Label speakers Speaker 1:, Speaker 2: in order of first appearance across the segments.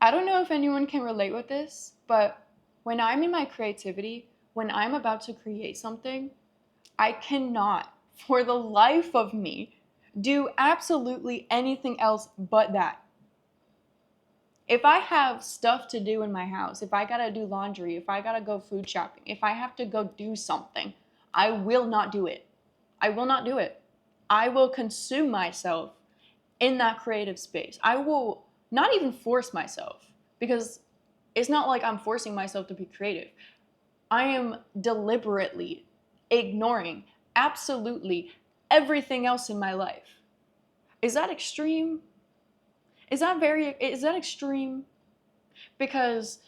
Speaker 1: I don't know if anyone can relate with this, but when I'm in my creativity, when I'm about to create something, I cannot, for the life of me, do absolutely anything else but that. If I have stuff to do in my house, if I gotta do laundry, if I gotta go food shopping, if I have to go do something, I will not do it. I will not do it. I will consume myself in that creative space. I will not even force myself because it's not like I'm forcing myself to be creative. I am deliberately ignoring absolutely everything else in my life. Is that extreme? Is that extreme? Because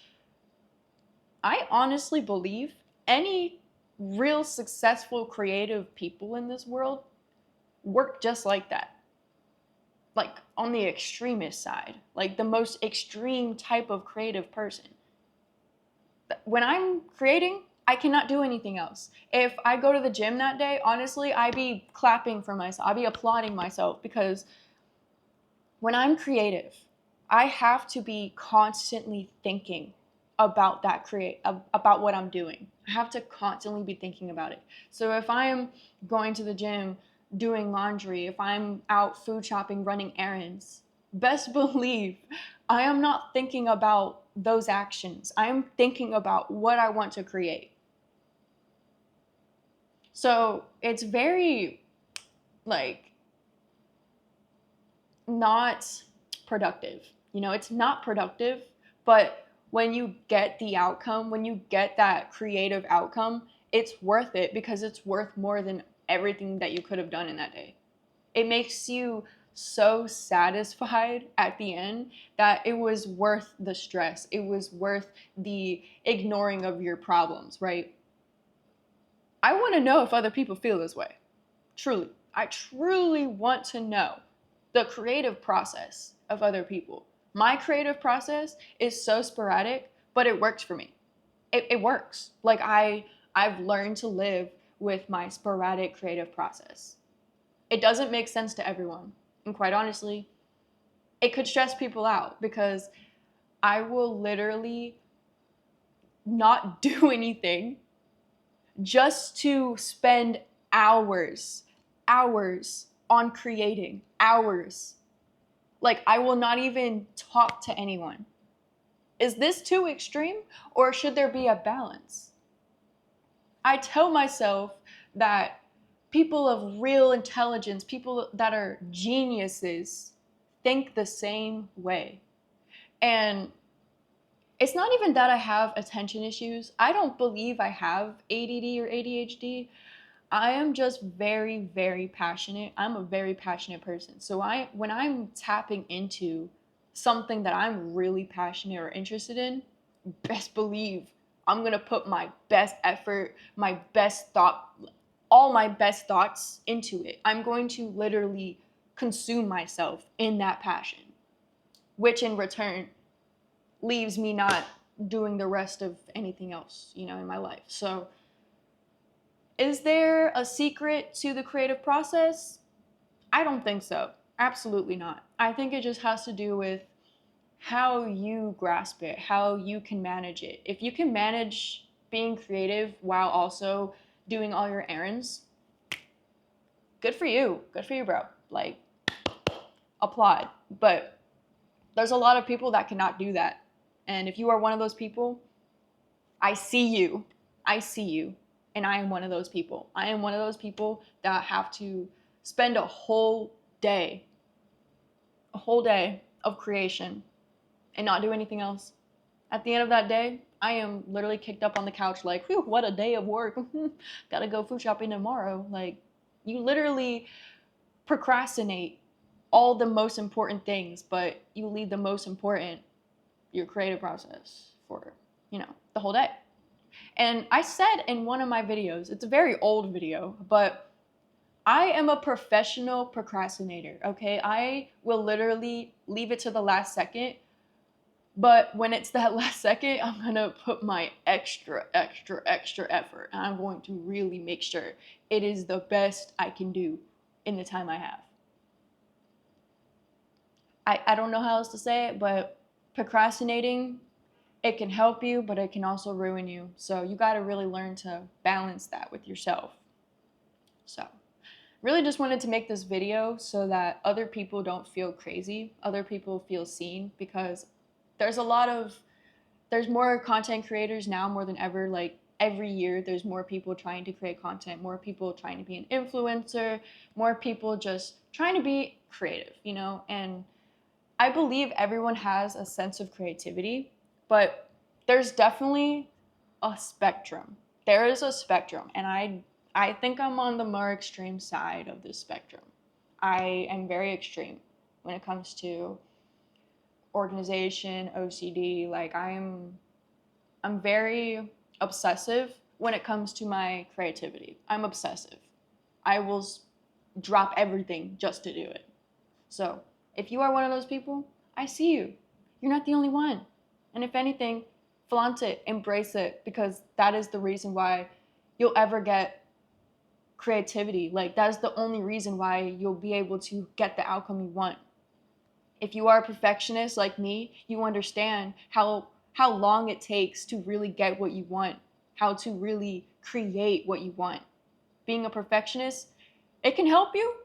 Speaker 1: I honestly believe any real successful creative people in this world work just like that. Like on the extremist side, like the most extreme type of creative person. When I'm creating, I cannot do anything else. If I go to the gym that day, honestly, I be clapping for myself. I be applauding myself because when I'm creative, I have to be constantly thinking about about what I'm doing. I have to constantly be thinking about it. So if I'm going to the gym, doing laundry, if I'm out food shopping, running errands, best believe I am not thinking about those actions. I am thinking about what I want to create. So it's very like not productive. You know, it's not productive, but when you get the outcome, when you get that creative outcome, it's worth it because it's worth more than everything that you could have done in that day. It makes you so satisfied at the end that it was worth the stress. It was worth the ignoring of your problems, right? I want to know if other people feel this way. Truly. I truly want to know the creative process of other people. My creative process is so sporadic, but it works for me. It works. Like I've learned to live with my sporadic creative process. It doesn't make sense to everyone. And quite honestly, it could stress people out because I will literally not do anything just to spend hours, hours on creating, hours. Like, I will not even talk to anyone. Is this too extreme or should there be a balance? I tell myself that people of real intelligence, people that are geniuses, think the same way. And it's not even that I have attention issues. I don't believe I have ADD or ADHD. I am just very, very passionate. I'm a very passionate person. So when I'm tapping into something that I'm really passionate or interested in, best believe I'm gonna put my best effort, my best thought, all my best thoughts into it. I'm going to literally consume myself in that passion, which in return leaves me not doing the rest of anything else, in my life. So is there a secret to the creative process? I don't think so. Absolutely not. I think it just has to do with how you grasp it, how you can manage it. If you can manage being creative while also doing all your errands, good for you. Good for you, bro. Like, applaud. But there's a lot of people that cannot do that. And if you are one of those people, I see you. I see you. And I am one of those people. I am one of those people that have to spend a whole day of creation and not do anything else. At the end of that day, I am literally kicked up on the couch like, whew, what a day of work. Gotta go food shopping tomorrow. Like, you literally procrastinate all the most important things, but you leave the most important, your creative process, for, the whole day. And I said in one of my videos, it's a very old video, but I am a professional procrastinator, okay? I will literally leave it to the last second, but when it's that last second, I'm gonna put my extra, extra, extra effort. And I'm going to really make sure it is the best I can do in the time I have. I don't know how else to say it, but procrastinating, it can help you, but it can also ruin you. So you got to really learn to balance that with yourself. So really just wanted to make this video so that other people don't feel crazy, other people feel seen, because there's more content creators now more than ever. Like every year there's more people trying to create content, more people trying to be an influencer, more people just trying to be creative, and I believe everyone has a sense of creativity, but there's definitely a spectrum. There is a spectrum, and I think I'm on the more extreme side of this spectrum. I am very extreme when it comes to organization, OCD. Like I'm very obsessive when it comes to my creativity. I'm obsessive. I will drop everything just to do it. So, if you are one of those people, I see you. You're not the only one. And if anything, flaunt it, embrace it, because that is the reason why you'll ever get creativity. Like, that is the only reason why you'll be able to get the outcome you want. If you are a perfectionist like me, you understand how long it takes to really get what you want, how to really create what you want. Being a perfectionist, it can help you,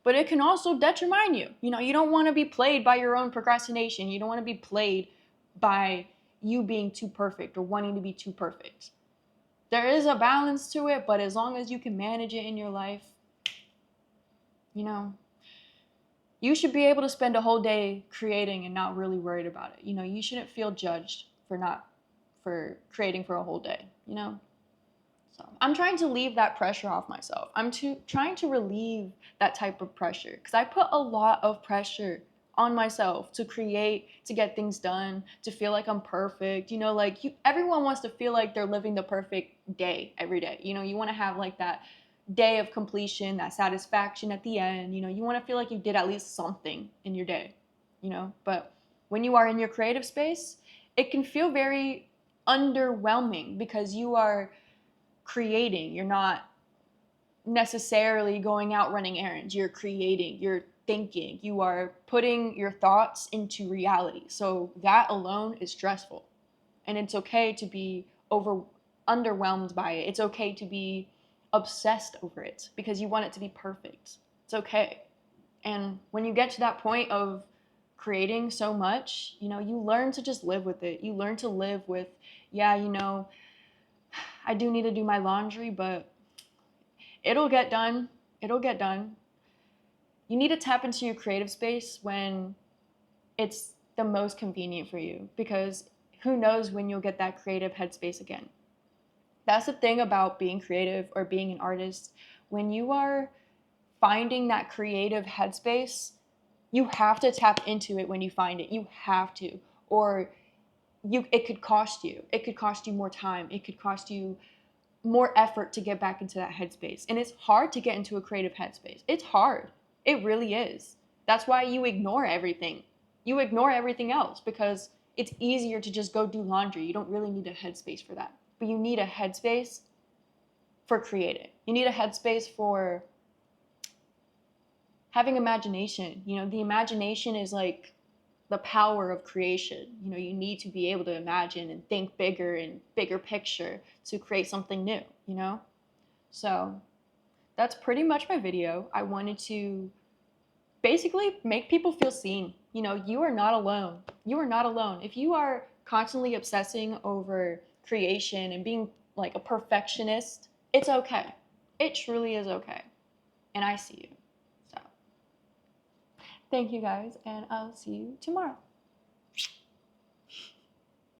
Speaker 1: but it can also detriment you. You don't want to be played by your own procrastination. You don't want to be played by you being too perfect or wanting to be too perfect. There is a balance to it, but as long as you can manage it in your life, you should be able to spend a whole day creating and not really worried about it. You shouldn't feel judged for creating for a whole day, So I'm trying to leave that pressure off myself. I'm trying to relieve that type of pressure, because I put a lot of pressure on myself to create, to get things done, to feel like I'm perfect. Everyone wants to feel like they're living the perfect day every day. You want to have like that day of completion, that satisfaction at the end. You want to feel like you did at least something in your day, But when you are in your creative space, it can feel very underwhelming because you are creating. You're not necessarily going out running errands. You're creating, you're thinking, you are putting your thoughts into reality. So that alone is stressful. And it's okay to be underwhelmed by it. It's okay to be obsessed over it because you want it to be perfect. It's okay. And when you get to that point of creating so much, you learn to just live with it. You learn to live with, I do need to do my laundry, but it'll get done. It'll get done. You need to tap into your creative space when it's the most convenient for you, because who knows when you'll get that creative headspace again. That's the thing about being creative or being an artist. When you are finding that creative headspace, you have to tap into it when you find it. You have to. Or it could cost you. It could cost you more time. It could cost you more effort to get back into that headspace. And it's hard to get into a creative headspace. It's hard. It really is. That's why you ignore everything. You ignore everything else because it's easier to just go do laundry. You don't really need a headspace for that. But you need a headspace for creating. You need a headspace for having imagination. The imagination is like the power of creation. You need to be able to imagine and think bigger and bigger picture to create something new, So that's pretty much my video. I wanted to basically make people feel seen. You are not alone. You are not alone. If you are constantly obsessing over creation and being like a perfectionist, it's okay. It truly is okay. And I see you. So thank you guys, and I'll see you tomorrow.